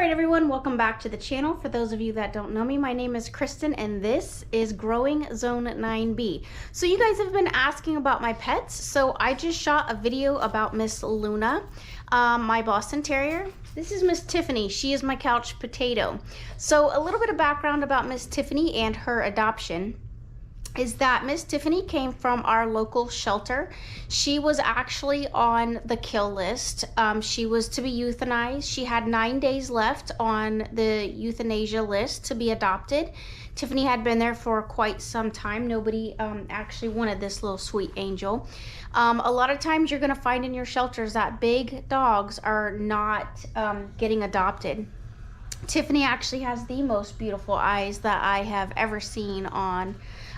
Alright everyone, welcome back to the channel. For those of you that don't know me, my name is Kristen and this is Growing Zone 9B. So you guys have been asking about my pets, so I just shot a video about Miss Luna, my Boston Terrier. This is Miss Tiffany. She is my couch potato. So a little bit of background about Miss Tiffany and her adoption is that Miss Tiffany came from our local shelter. She was actually on the kill list. She was to be euthanized. She had 9 days left on the euthanasia list to be adopted. Tiffany had been there for quite some time. Nobody actually wanted this little sweet angel. A lot of times you're gonna find in your shelters that big dogs are not getting adopted. Tiffany actually has the most beautiful eyes that I have ever seen on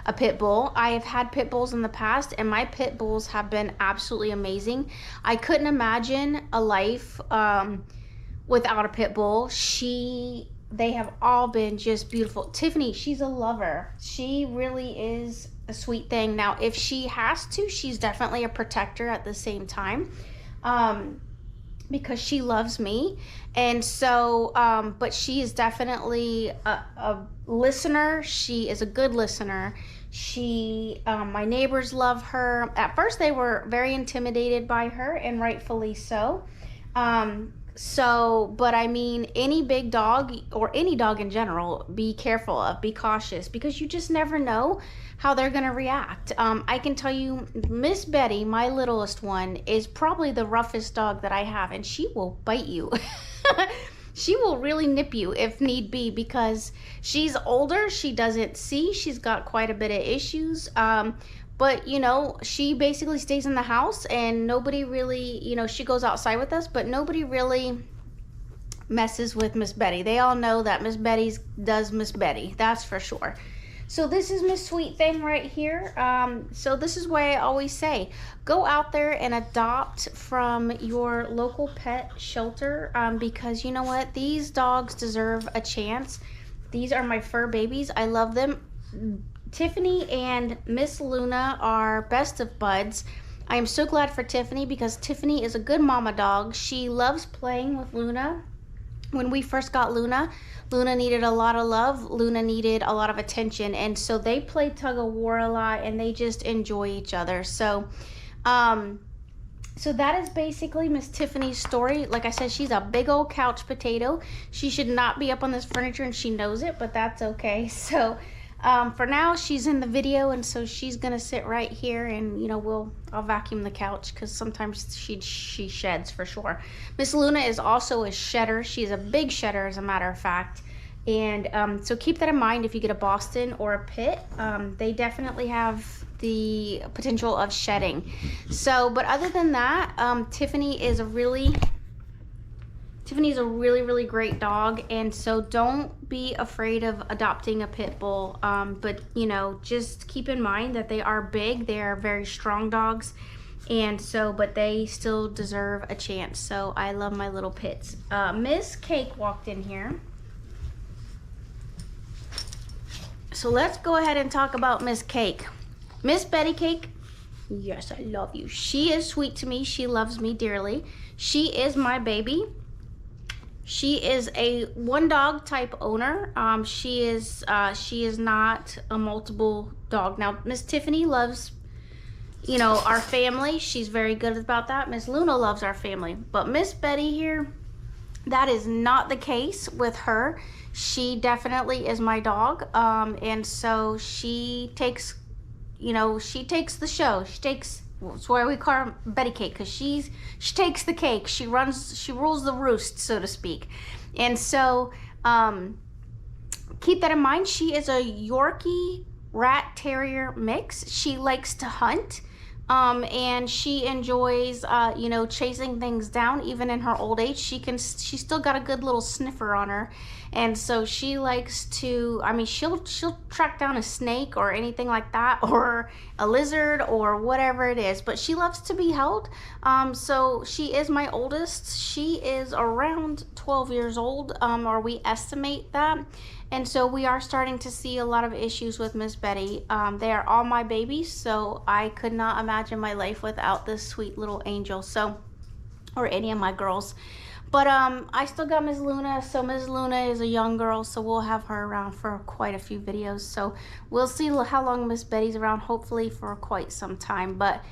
a pit bull. I have had pit bulls in the past and my pit bulls have been absolutely amazing. I couldn't imagine a life without a pit bull. They have all been just beautiful. Tiffany, she's a lover. She really is a sweet thing. Now, if she has to, she's definitely a protector at the same time. Because she loves me, and so but she is definitely a listener. She is a good listener. My neighbors love her. At first they were very intimidated by her, and rightfully so. But I mean, any big dog or any dog in general, be careful of, be cautious, because you just never know how they're gonna react. I can tell you, Miss Betty, my littlest one, is probably the roughest dog that I have, and she will bite you. She will really nip you if need be, because she's older, she doesn't see, she's got quite a bit of issues. But you know, she basically stays in the house and nobody really, you know, she goes outside with us, but nobody really messes with Miss Betty. They all know that Miss Betty does Miss Betty, that's for sure. So this is Miss Sweet Thing right here. So this is why I always say, go out there and adopt from your local pet shelter, because you know what? These dogs deserve a chance. These are my fur babies. I love them. Tiffany and Miss Luna are best of buds. I am so glad for Tiffany because Tiffany is a good mama dog. She loves playing with Luna. When we first got Luna, Luna needed a lot of love. Luna needed a lot of attention. And so they play tug of war a lot and they just enjoy each other. So that is basically Miss Tiffany's story. Like I said, she's a big old couch potato. She should not be up on this furniture and she knows it, but that's okay. So for now, she's in the video, and so she's gonna sit right here, and you know, I'll vacuum the couch because sometimes she sheds for sure. Miss Luna is also a shedder. She's a big shedder, as a matter of fact, and so keep that in mind if you get a Boston or a pit. They definitely have the potential of shedding. So, but other than that, Tiffany is a really great dog, and so don't be afraid of adopting a pit bull, but you know, just keep in mind that they are big, they are very strong dogs, and so, but they still deserve a chance. So I love my little pits. Miss Cake walked in here, so let's go ahead and talk about Miss Cake. Miss Betty Cake, yes, I love you. She is sweet to me. She loves me dearly. She is my baby. She is a one dog type owner. She is not a multiple dog. Now, Miss Tiffany loves, you know, our family. She's very good about that. Miss Luna loves our family. But Miss Betty here, that is not the case with her. She definitely is my dog. And so she takes, you know, she takes the show. That's why we call her Betty Cake, because she takes the cake. She rules the roost, so to speak. And so keep that in mind. She is a Yorkie Rat Terrier mix. She likes to hunt, and she enjoys you know, chasing things down. Even in her old age, she's still got a good little sniffer on her. And so she likes to, I mean, she'll track down a snake or anything like that, or a lizard or whatever it is, but she loves to be held. So she is my oldest. She is around 12 years old, or we estimate that. And so we are starting to see a lot of issues with Miss Betty. They are all my babies, so I could not imagine my life without this sweet little angel, so, or any of my girls. But I still got Ms. Luna. So Ms. Luna is a young girl, so we'll have her around for quite a few videos. So we'll see how long Miss Betty's around, hopefully for quite some time. But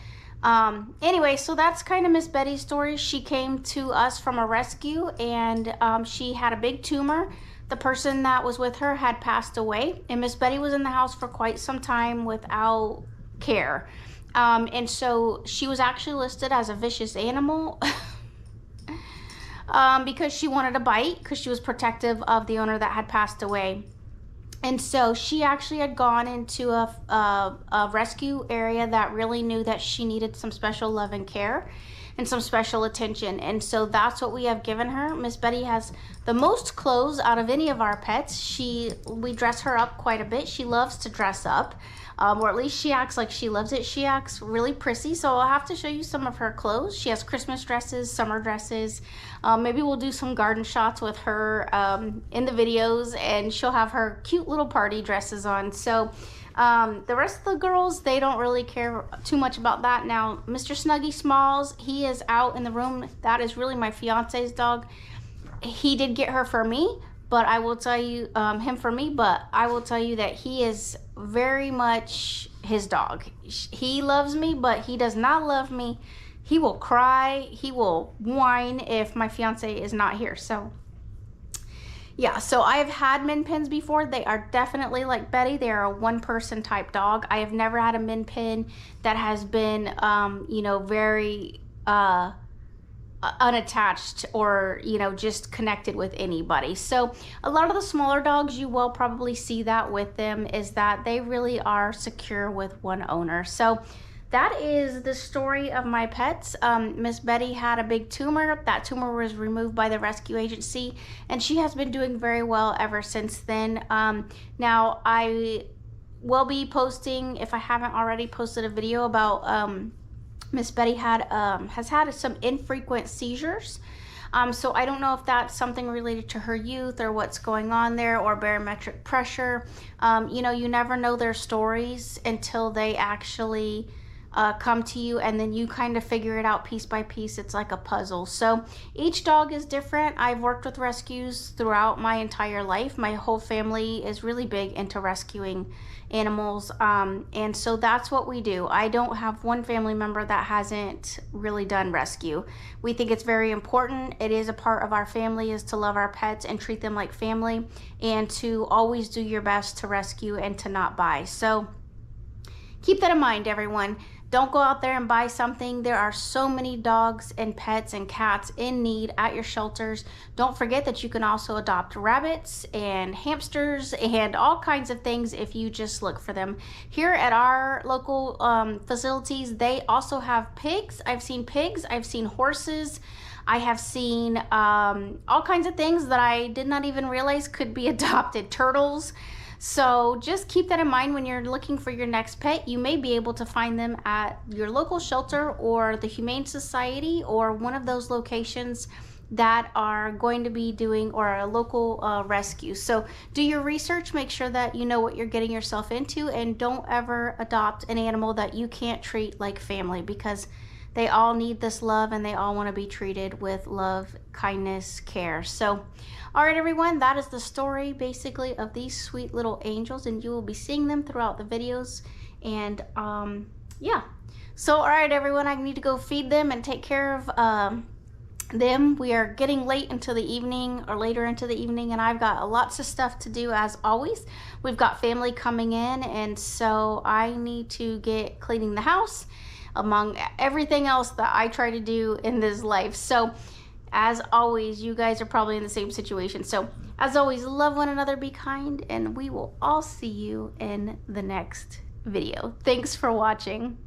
anyway, so that's kind of Miss Betty's story. She came to us from a rescue, and she had a big tumor. The person that was with her had passed away, and Miss Betty was in the house for quite some time without care. And so she was actually listed as a vicious animal because she wanted a bite, because she was protective of the owner that had passed away. And so she actually had gone into a rescue area that really knew that she needed some special love and care and some special attention. And so that's what we have given her. Miss Betty has the most clothes out of any of our pets. We dress her up quite a bit. She loves to dress up, or at least she acts like she loves it. She acts really prissy, so I'll have to show you some of her clothes. She has Christmas dresses, summer dresses. Maybe we'll do some garden shots with her in the videos, and she'll have her cute little party dresses on. So the rest of the girls, they don't really care too much about that. Now, Mr. Snuggy Smalls, he is out in the room. That is really my fiance's dog. He did get her for me, but I will tell you, him for me, but I will tell you that he is very much his dog. He loves me, but he does not love me. He will cry, he will whine if my fiance is not here. So yeah, so I have had min pins before. They are definitely like Betty. They are a one-person type dog. I have never had a min pin that has been, you know, very unattached or, you know, just connected with anybody. So a lot of the smaller dogs, you will probably see that with them, is that they really are secure with one owner. So that is the story of my pets. Miss Betty had a big tumor. That tumor was removed by the rescue agency, and she has been doing very well ever since then. Now, I will be posting, if I haven't already posted a video about Miss Betty has had some infrequent seizures. So I don't know if that's something related to her youth or what's going on there, or barometric pressure. You know, you never know their stories until they actually come to you, and then you kind of figure it out piece by piece. It's like a puzzle. So each dog is different. I've worked with rescues throughout my entire life. My whole family is really big into rescuing animals, and so that's what we do. I don't have one family member that hasn't really done rescue. We think it's very important. It is a part of our family, is to love our pets and treat them like family, and to always do your best to rescue and to not buy. So keep that in mind, everyone. Don't go out there and buy something. There are so many dogs and pets and cats in need at your shelters. Don't forget that you can also adopt rabbits and hamsters and all kinds of things if you just look for them. Here at our local facilities, they also have pigs. I've seen pigs. I've seen horses. I have seen all kinds of things that I did not even realize could be adopted. Turtles. So just keep that in mind when you're looking for your next pet. You may be able to find them at your local shelter or the Humane Society, or one of those locations that are going to be doing, or a local rescue. So do your research, make sure that you know what you're getting yourself into, and don't ever adopt an animal that you can't treat like family, because they all need this love and they all want to be treated with love, kindness, care. So all right, everyone, that is the story basically of these sweet little angels, and you will be seeing them throughout the videos. And yeah, so all right, everyone, I need to go feed them and take care of them. We are getting late into the evening, or later into the evening, and I've got lots of stuff to do as always. We've got family coming in, and so I need to get cleaning the house, among everything else that I try to do in this life. So as always, you guys are probably in the same situation. So as always, love one another, be kind, and we will all see you in the next video. Thanks for watching.